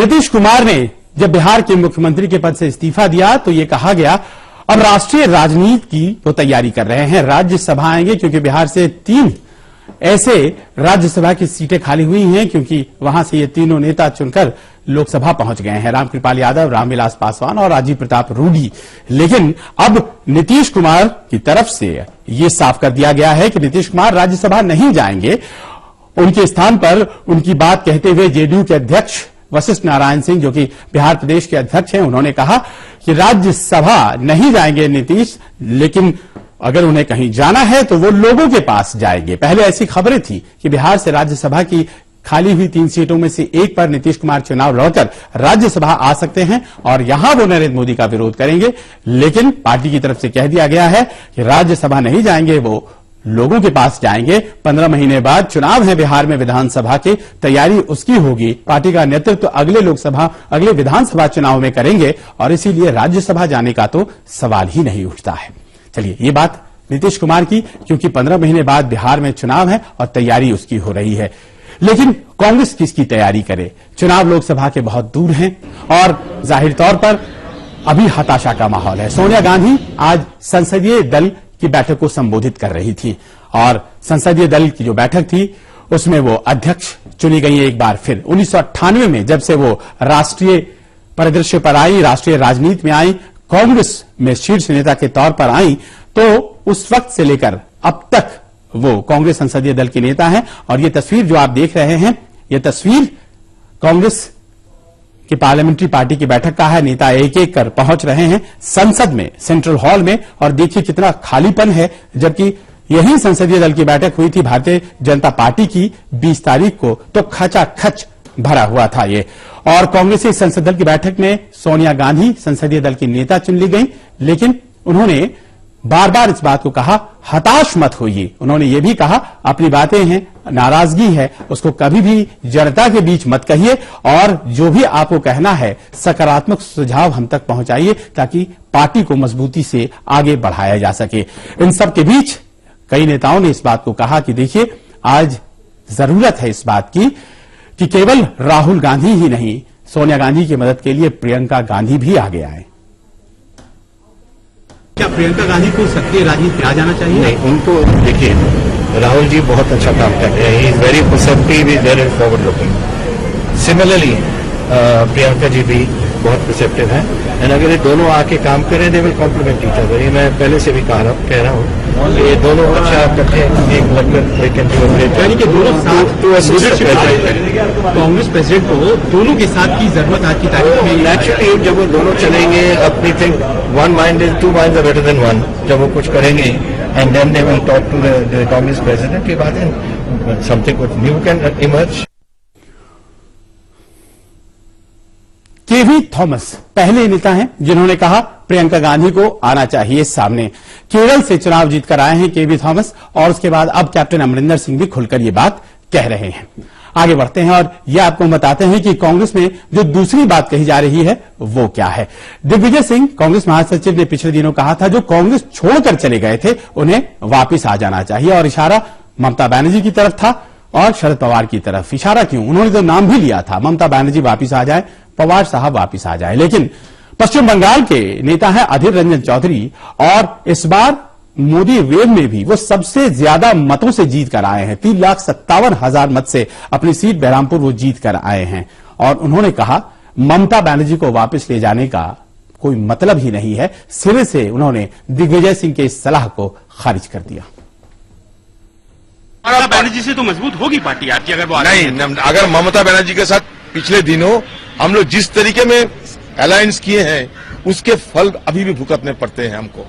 नीतीश कुमार ने जब बिहार के मुख्यमंत्री के पद से इस्तीफा दिया तो यह कहा गया अब राष्ट्रीय राजनीति की वो तैयारी कर रहे हैं, राज्यसभा आएंगे, क्योंकि बिहार से 3 ऐसे राज्यसभा की सीटें खाली हुई हैं, क्योंकि वहां से ये तीनों नेता चुनकर लोकसभा पहुंच गए हैं, रामकृपाल यादव, रामविलास पासवान और राजीव प्रताप रूडी। लेकिन अब नीतीश कुमार की तरफ से ये साफ कर दिया गया है कि नीतीश कुमार राज्यसभा नहीं जाएंगे। उनके स्थान पर उनकी बात कहते हुए जेडीयू के अध्यक्ष वशिष्ठ नारायण सिंह, जो कि बिहार प्रदेश के अध्यक्ष हैं, उन्होंने कहा कि राज्यसभा नहीं जाएंगे नीतीश, लेकिन अगर उन्हें कहीं जाना है तो वो लोगों के पास जाएंगे। पहले ऐसी खबरें थी कि बिहार से राज्यसभा की खाली हुई 3 सीटों में से एक पर नीतीश कुमार चुनाव लड़कर राज्यसभा आ सकते हैं और यहां वो नरेंद्र मोदी का विरोध करेंगे, लेकिन पार्टी की तरफ से कह दिया गया है कि राज्यसभा नहीं जाएंगे, वो लोगों के पास जाएंगे। 15 महीने बाद चुनाव है बिहार में विधानसभा की, तैयारी उसकी होगी। पार्टी का नेतृत्व अगले विधानसभा चुनाव में करेंगे और इसीलिए राज्यसभा जाने का तो सवाल ही नहीं उठता है। चलिए, ये बात नीतीश कुमार की, क्योंकि 15 महीने बाद बिहार में चुनाव है और तैयारी उसकी हो रही है। लेकिन कांग्रेस किसकी तैयारी करे? चुनाव लोकसभा के बहुत दूर हैं और जाहिर तौर पर अभी हताशा का माहौल है। सोनिया गांधी आज संसदीय दल की बैठक को संबोधित कर रही थी और संसदीय दल की जो बैठक थी उसमें वो अध्यक्ष चुनी गई एक बार फिर। 1998 में जब से वो राष्ट्रीय परिदृश्य पर आई, राष्ट्रीय राजनीति में आई, कांग्रेस में शीर्ष नेता के तौर पर आई, तो उस वक्त से लेकर अब तक वो कांग्रेस संसदीय दल के नेता हैं। और ये तस्वीर जो आप देख रहे हैं, ये तस्वीर कांग्रेस की पार्लियामेंट्री पार्टी की बैठक का है। नेता एक एक कर पहुंच रहे हैं संसद में, सेंट्रल हॉल में, और देखिए कितना खालीपन है, जबकि यही संसदीय दल की बैठक हुई थी भारतीय जनता पार्टी की 20 तारीख को, तो खचाखच भरा हुआ था ये। और कांग्रेसी संसदीय दल की बैठक में सोनिया गांधी संसदीय दल की नेता चुन ली गई, लेकिन उन्होंने बार बार इस बात को कहा, हताश मत होइए। उन्होंने ये भी कहा, अपनी बातें हैं, नाराजगी है, उसको कभी भी जनता के बीच मत कहिए और जो भी आपको कहना है सकारात्मक सुझाव हम तक पहुंचाइए ताकि पार्टी को मजबूती से आगे बढ़ाया जा सके। इन सब के बीच कई नेताओं ने इस बात को कहा कि देखिए, आज जरूरत है इस बात की कि केवल राहुल गांधी ही नहीं, सोनिया गांधी की मदद के लिए प्रियंका गांधी भी आगे आए। क्या प्रियंका गांधी को सक्रिय राजनीति में आ जाना चाहिए? नहीं, उनको देखिए, राहुल जी बहुत अच्छा काम कर रहे हैं, he is very perceptive, is very forward looking. Similarly Priyanka ji भी बहुत परसेप्टिव हैं, एंड अगर ये दोनों आके काम करें, they will complement each other. ये मैं पहले से भी कह रहा हूँ, ये दोनों अच्छा करते हैं, एक लगकर यानी कि दोनों साथ कांग्रेस प्रेसिडेंट को दोनों के साथ की जरूरत आज की तारीख में। नेचुरली जब वो दोनों चलेंगे, अपनी think one mind is 2 minds are better than one, जब वो कुछ करेंगे and then they will talk to the Congress president के बाद something new can emerge. KV Thomas पहले नेता हैं जिन्होंने कहा प्रियंका गांधी को आना चाहिए सामने। केरल से चुनाव जीतकर आए हैं केवी थॉमस, और उसके बाद अब कैप्टन अमरिंदर सिंह भी खुलकर ये बात कह रहे हैं। आगे बढ़ते हैं और ये आपको बताते हैं कि कांग्रेस में जो दूसरी बात कही जा रही है वो क्या है। दिग्विजय सिंह कांग्रेस महासचिव ने पिछले दिनों कहा था जो कांग्रेस छोड़कर चले गए थे उन्हें वापिस आ जाना चाहिए, और इशारा ममता बनर्जी की तरफ था और शरद पवार की तरफ। इशारा क्यों? उन्होंने तो नाम भी लिया था, ममता बनर्जी वापिस आ जाए, पवार साहब वापिस आ जाए। लेकिन पश्चिम बंगाल के नेता हैं अधीर रंजन चौधरी, और इस बार मोदी वेव में भी वो सबसे ज्यादा मतों से जीत कर आए हैं। 3,57,000 मत से अपनी सीट बहरामपुर वो जीत कर आए हैं, और उन्होंने कहा ममता बनर्जी को वापस ले जाने का कोई मतलब ही नहीं है। सिरे से उन्होंने दिग्विजय सिंह के इस सलाह को खारिज कर दिया। ममता बनर्जी से तो मजबूत होगी पार्टी आपकी अगर वो नहीं, अगर ममता बनर्जी के साथ पिछले दिनों हम लोग जिस तरीके में अलायंस किए हैं उसके फल अभी भी भुगतने पड़ते हैं हमको।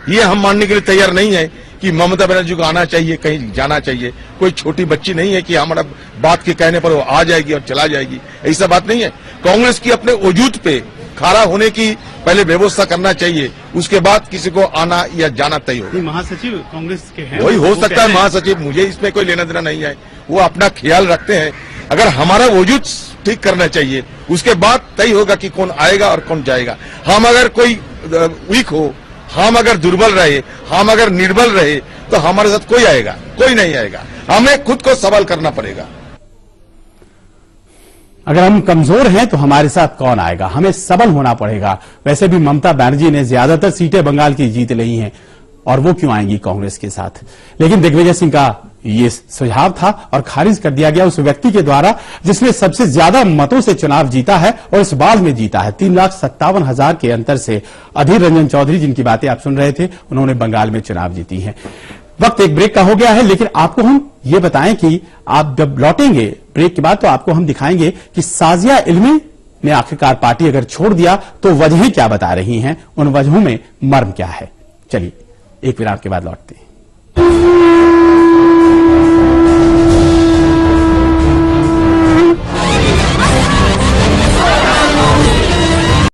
ये हम मानने के लिए तैयार नहीं है कि ममता बनर्जी को आना चाहिए, कहीं जाना चाहिए। कोई छोटी बच्ची नहीं है कि हमारा बात के कहने पर वो आ जाएगी और चला जाएगी, ऐसा बात नहीं है। कांग्रेस की अपने वजूद पे खड़ा होने की पहले व्यवस्था करना चाहिए, उसके बाद किसी को आना या जाना तय हो। महासचिव कांग्रेस के हैं, वही हो सकता है महासचिव, मुझे इसमें कोई लेना देना नहीं है, वो अपना ख्याल रखते हैं। अगर हमारा वजूद ठीक करना चाहिए, उसके बाद तय होगा कि कौन आएगा और कौन जाएगा। हम अगर कोई वीक हो, हम अगर दुर्बल रहे, हम अगर निर्बल रहे, तो हमारे साथ कोई आएगा? कोई नहीं आएगा। हमें खुद को सवाल करना पड़ेगा। अगर हम कमजोर हैं तो हमारे साथ कौन आएगा, हमें सबल होना पड़ेगा। वैसे भी ममता बनर्जी ने ज्यादातर सीटें बंगाल की जीत ली हैं और वो क्यों आएंगी कांग्रेस के साथ। लेकिन दिग्विजय सिंह का ये सुझाव था और खारिज कर दिया गया उस व्यक्ति के द्वारा जिसने सबसे ज्यादा मतों से चुनाव जीता है और इस बार में जीता है 3,57,000 के अंतर से। अधीर रंजन चौधरी, जिनकी बातें आप सुन रहे थे, उन्होंने बंगाल में चुनाव जीती है। वक्त एक ब्रेक का हो गया है, लेकिन आपको हम ये बताएं कि आप जब लौटेंगे ब्रेक के बाद तो आपको हम दिखाएंगे कि साजिया इल्मी ने आखिरकार पार्टी अगर छोड़ दिया तो वजहें क्या बता रही हैं, उन वजहों में मर्म क्या है। चलिए एक विराम के बाद लौटते हैं।